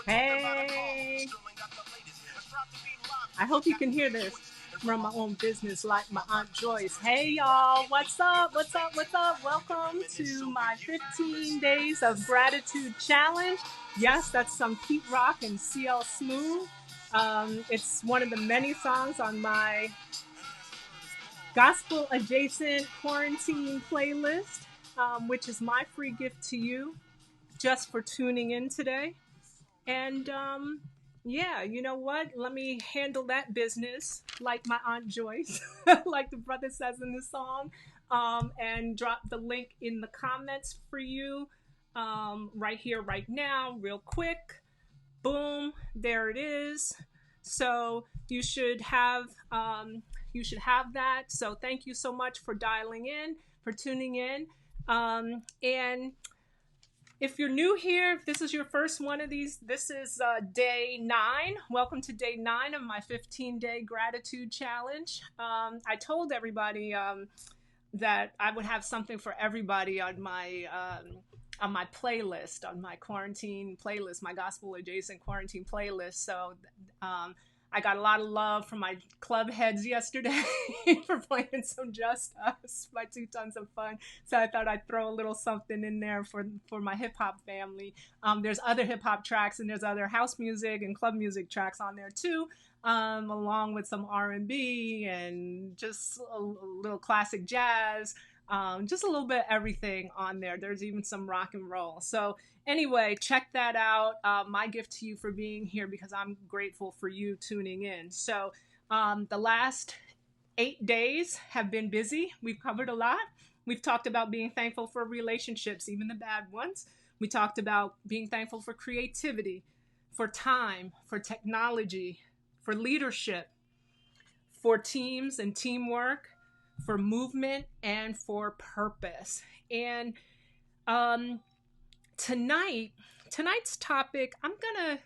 Hey, I hope you can hear this. Run my own business like my Aunt Joyce. Hey, y'all, what's up? What's up? What's up? Welcome to my 15 Days of Gratitude Challenge. Yes, that's some Pete Rock and CL Smooth. It's one of the many songs on my gospel adjacent quarantine playlist, which is my free gift to you just for tuning in today. And yeah, you know what? Let me handle that business like my Aunt Joyce, like the brother says in the song, and drop the link in the comments for you right here, right now, real quick. Boom, there it is. So you should have that. So thank you so much for dialing in, for tuning in, and if you're new here, if this is your first one of these, this is day 9. Welcome to day 9 of my 15-day gratitude challenge. I told everybody that I would have something for everybody on my playlist, on my quarantine playlist, my gospel adjacent quarantine playlist. So um, I got a lot of love from my club heads yesterday for playing some Just Us by 2 Tons of Fun. So I thought I'd throw a little something in there for my hip hop family. There's other hip hop tracks and there's other house music and club music tracks on there too. Along with some R&B and just a little classic jazz, just a little bit of everything on there. There's even some rock and roll. So anyway, check that out. My gift to you for being here because I'm grateful for you tuning in. So the last 8 days have been busy. We've covered a lot. We've talked about being thankful for relationships, even the bad ones. We talked about being thankful for creativity, for time, for technology, for leadership, for teams and teamwork, for movement, and for purpose. And um, tonight, tonight's topic, I'm gonna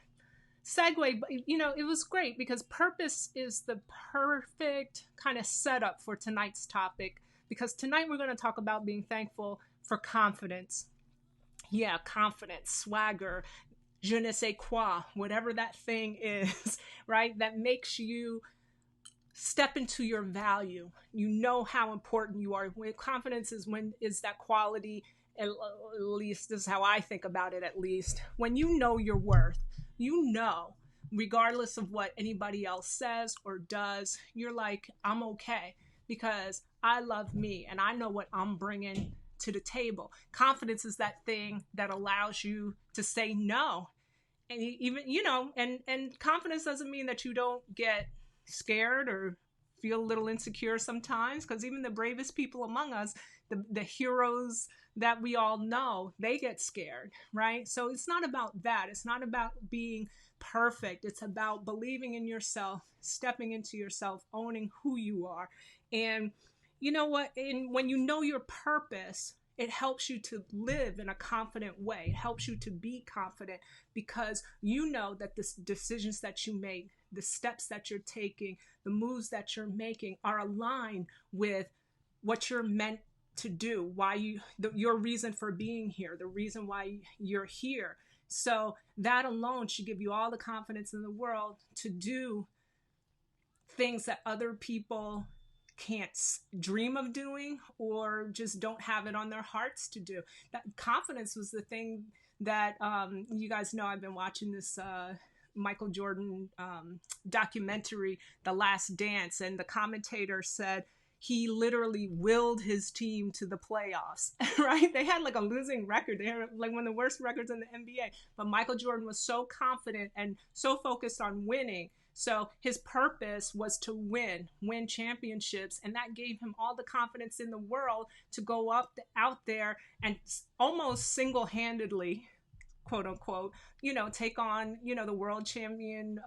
segue. You know, it was great because purpose is the perfect kind of setup for tonight's topic. Because tonight we're going to talk about being thankful for confidence. Yeah, confidence, swagger, je ne sais quoi, whatever that thing is, right? That makes you step into your value. You know how important you are. When confidence is that quality, at least this is how I think about it, at least when you know your worth, you know, regardless of what anybody else says or does, you're like, I'm okay because I love me and I know what I'm bringing to the table. Confidence is that thing that allows you to say no. And even, you know, and confidence doesn't mean that you don't get scared or feel a little insecure sometimes, because even the bravest people among us, the heroes that we all know, they get scared, right? So it's not about that. It's not about being perfect. It's about believing in yourself, stepping into yourself, owning who you are. And you know what? And when you know your purpose, it helps you to live in a confident way. It helps you to be confident because you know that the decisions that you make, the steps that you're taking, the moves that you're making are aligned with what you're meant to do, your reason for being here, the reason why you're here. So that alone should give you all the confidence in the world to do things that other people can't dream of doing or just don't have it on their hearts to do. That confidence was the thing that you guys know I've been watching this Michael Jordan documentary, The Last Dance, and the commentator said he literally willed his team to the playoffs, right? They had like a losing record. They had like one of the worst records in the NBA. But Michael Jordan was so confident and so focused on winning. So his purpose was to win championships. And that gave him all the confidence in the world to go out there and almost single-handedly, quote unquote, you know, take on, you know, the world champion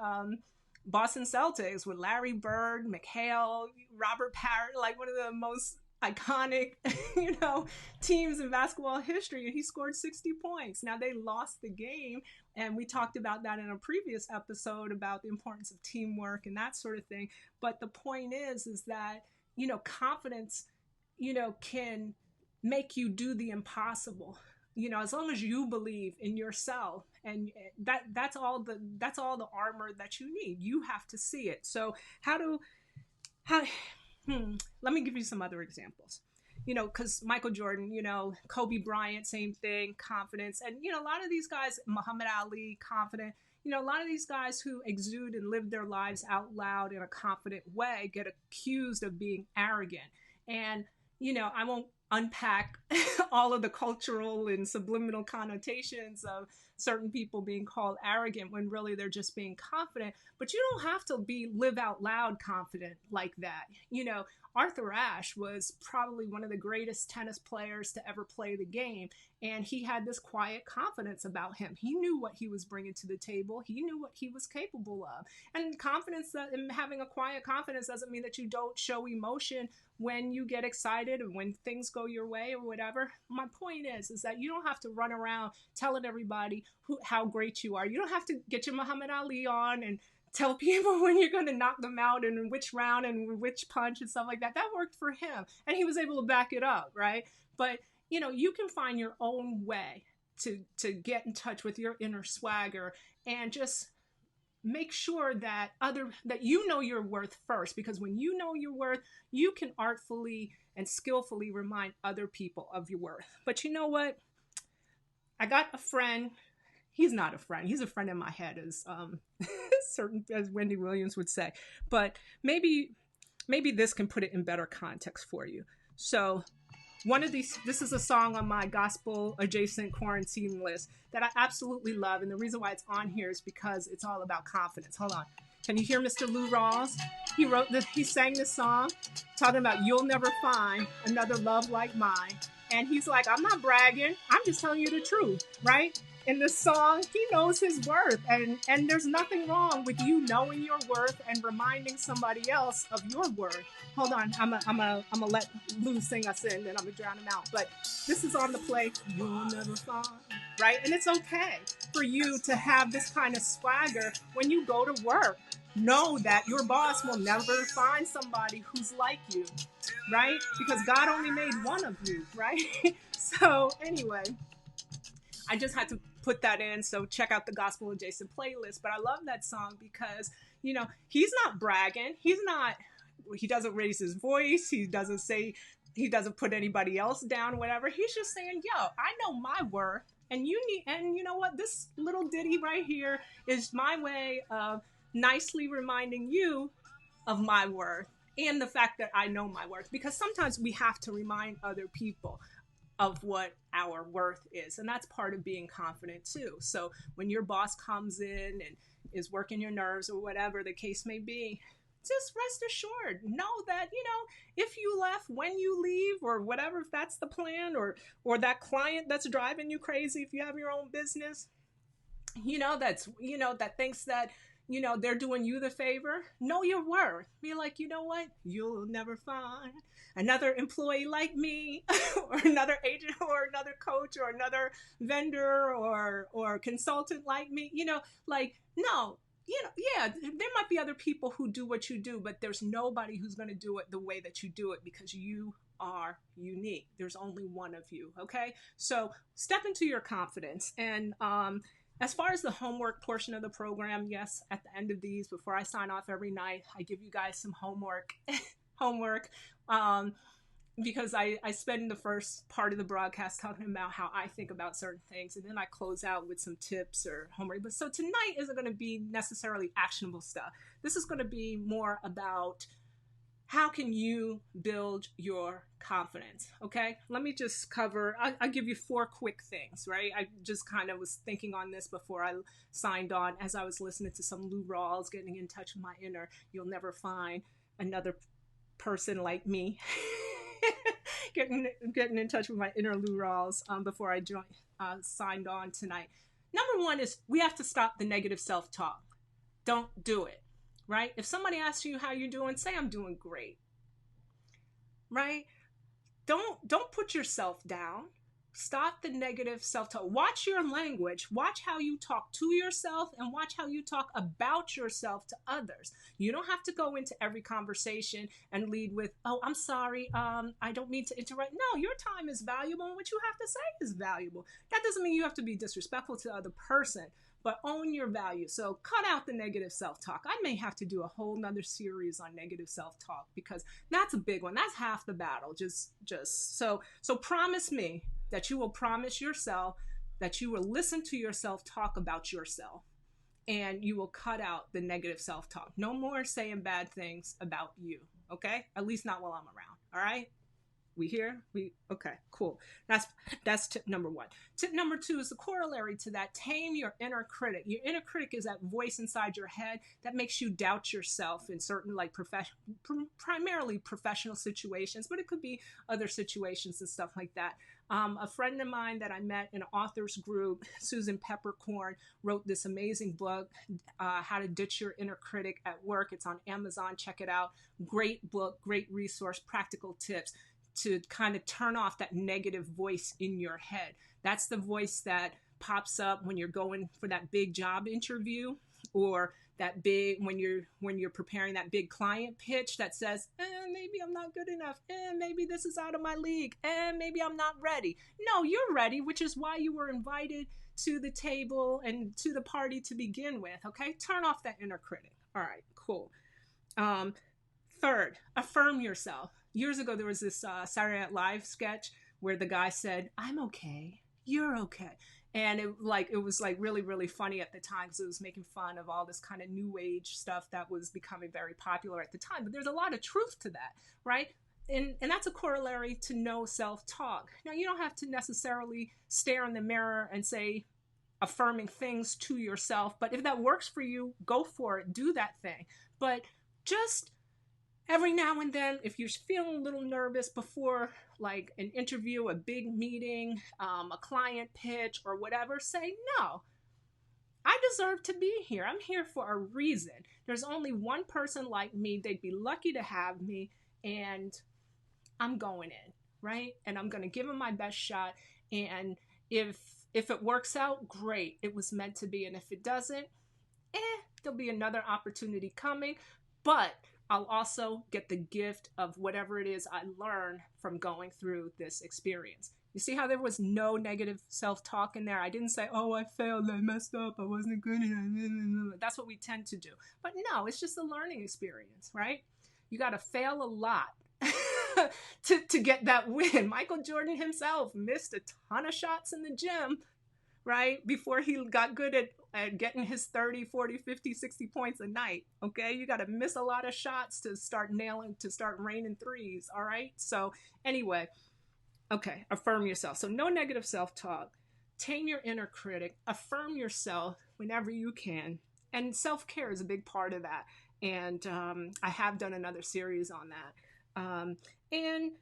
Boston Celtics with Larry Bird, McHale, Robert Parrish, like one of the most iconic, you know, teams in basketball history. And he scored 60 points. Now they lost the game. And we talked about that in a previous episode about the importance of teamwork and that sort of thing. But the point is that, you know, confidence, you know, can make you do the impossible. as long as you believe in yourself, and that's all the armor that you need. You have to see it. So how let me give you some other examples. Because Michael Jordan, Kobe Bryant, same thing, confidence. And, a lot of these guys, Muhammad Ali, confident. A lot of these guys who exude and live their lives out loud in a confident way get accused of being arrogant. And, I won't unpack all of the cultural and subliminal connotations of certain people being called arrogant when really they're just being confident. But you don't have to live out loud confident like that. Arthur Ashe was probably one of the greatest tennis players to ever play the game. And he had this quiet confidence about him. He knew what he was bringing to the table. He knew what he was capable of. And having a quiet confidence doesn't mean that you don't show emotion when you get excited and when things go your way or whatever. My point is that you don't have to run around telling everybody how great you are. You don't have to get your Muhammad Ali on and tell people when you're going to knock them out and in which round and which punch and stuff like that. That worked for him, and he was able to back it up, right? But you can find your own way to get in touch with your inner swagger, and just make sure that you know your worth first, because when you know your worth, you can artfully and skillfully remind other people of your worth. But you know what? I got a friend. He's not a friend. He's a friend in my head, as as Wendy Williams would say. But maybe this can put it in better context for you. So this is a song on my gospel adjacent quarantine list that I absolutely love. And the reason why it's on here is because it's all about confidence. Hold on. Can you hear Mr. Lou Rawls? He sang this song talking about you'll never find another love like mine. And he's like, I'm not bragging. I'm just telling you the truth, right? In this song, he knows his worth, and there's nothing wrong with you knowing your worth and reminding somebody else of your worth. Hold on, I'm gonna let Lou sing us in, then I'm gonna drown him out. But this is on the play. You'll never find, right? And it's okay for you to have this kind of swagger when you go to work. Know that your boss will never find somebody who's like you, right? Because God only made one of you, right? So anyway, I just had to put that in. So check out the gospel adjacent playlist. But I love that song because, he's not bragging. He doesn't raise his voice. He doesn't put anybody else down, whatever. He's just saying, yo, I know my worth. And you know what? This little ditty right here is my way of nicely reminding you of my worth and the fact that I know my worth. Because sometimes we have to remind other people of what our worth is. And that's part of being confident too. So when your boss comes in and is working your nerves or whatever the case may be, just rest assured, know that, if you left, when you leave or whatever, if that's the plan, or that client that's driving you crazy, if you have your own business, that thinks that, they're doing you the favor, know your worth. Be like, you know what? You'll never find another employee like me or another agent or another coach or another vendor or consultant like me, no, yeah, there might be other people who do what you do, but there's nobody who's going to do it the way that you do it, because you are unique. There's only one of you. Okay. So step into your confidence. And, as far as the homework portion of the program, yes, at the end of these, before I sign off every night, I give you guys some homework, because I spend the first part of the broadcast talking about how I think about certain things, and then I close out with some tips or homework. But so tonight isn't going to be necessarily actionable stuff. This is going to be more about how can you build your confidence, okay? Let me just cover, I'll give you 4 quick things, right? I just kind of was thinking on this before I signed on as I was listening to some Lou Rawls, getting in touch with my inner, you'll never find another person like me. getting in touch with my inner Lou Rawls before I signed on tonight. Number 1 is we have to stop the negative self-talk. Don't do it. Right? If somebody asks you how you're doing, say I'm doing great. Right? Don't put yourself down. Stop the negative self-talk. Watch your language. Watch how you talk to yourself and watch how you talk about yourself to others. You don't have to go into every conversation and lead with, "Oh, I'm sorry. I don't mean to interrupt." No, your time is valuable and what you have to say is valuable. That doesn't mean you have to be disrespectful to the other person, but own your value. So cut out the negative self-talk. I may have to do a whole nother series on negative self-talk because that's a big one. That's half the battle. So promise me that you will promise yourself that you will listen to yourself talk about yourself and you will cut out the negative self-talk. No more saying bad things about you, okay? At least not while I'm around, all right? We here? Okay, cool. That's tip number one. Tip number two is the corollary to that. Tame your inner critic. Your inner critic is that voice inside your head that makes you doubt yourself in certain primarily professional situations, but it could be other situations and stuff like that. A friend of mine that I met in an authors group, Susan Peppercorn, wrote this amazing book, How to Ditch Your Inner Critic at Work. It's on Amazon. Check it out. Great book, great resource, practical tips to kind of turn off that negative voice in your head. That's the voice that pops up when you're going for that big job interview, or that big when you're preparing that big client pitch that says, maybe I'm not good enough, maybe this is out of my league, maybe I'm not ready. No, you're ready, which is why you were invited to the table and to the party to begin with. Okay, turn off that inner critic. All right, cool. Third, affirm yourself. Years ago, there was this Saturday Night Live sketch where the guy said, "I'm okay, you're okay." And it was really, really funny at the time because it was making fun of all this kind of new age stuff that was becoming very popular at the time. But there's a lot of truth to that, right? And that's a corollary to no self-talk. Now, you don't have to necessarily stare in the mirror and say affirming things to yourself, but if that works for you, go for it, do that thing. But just every now and then, if you're feeling a little nervous before like an interview, a big meeting, a client pitch or whatever, say, no, I deserve to be here. I'm here for a reason. There's only one person like me. They'd be lucky to have me, and I'm going in, right? And I'm going to give them my best shot. And if it works out, great. It was meant to be. And if it doesn't, there'll be another opportunity coming. But I'll also get the gift of whatever it is I learned from going through this experience. You see how there was no negative self-talk in there? I didn't say, "Oh, I failed, I messed up, I wasn't good enough." That's what we tend to do. But no, it's just a learning experience, right? You got to fail a lot to get that win. Michael Jordan himself missed a ton of shots in the gym, right? Before he got good at getting his 30, 40, 50, 60 points a night. Okay. You got to miss a lot of shots to start raining threes. All right. So anyway, okay. Affirm yourself. So no negative self-talk, tame your inner critic, affirm yourself whenever you can. And self-care is a big part of that. And I have done another series on that. And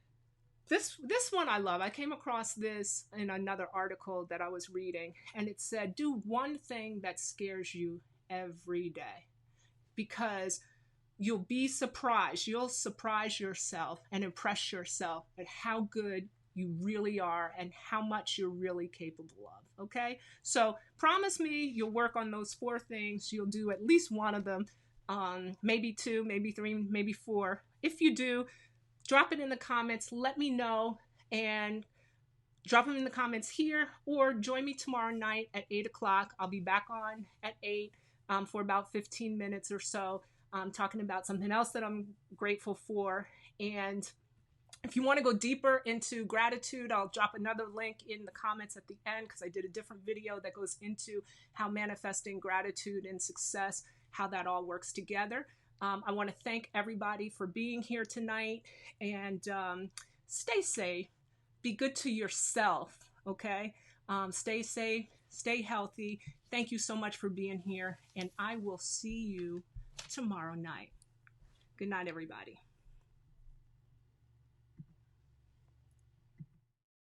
this one I love. I came across this in another article that I was reading, and it said, do one thing that scares you every day, because you'll be surprised. You'll surprise yourself and impress yourself at how good you really are and how much you're really capable of. Okay? So promise me you'll work on those 4 things. You'll do at least one of them, maybe 2, maybe 3, maybe 4. If you do, drop it in the comments. Let me know, and drop them in the comments here, or join me tomorrow night at 8 o'clock. I'll be back on at 8 for about 15 minutes or so, talking about something else that I'm grateful for. And if you want to go deeper into gratitude, I'll drop another link in the comments at the end, because I did a different video that goes into how manifesting gratitude and success, how that all works together. I want to thank everybody for being here tonight, and stay safe. Be good to yourself, okay? Stay safe, stay healthy. Thank you so much for being here, and I will see you tomorrow night. Good night, everybody.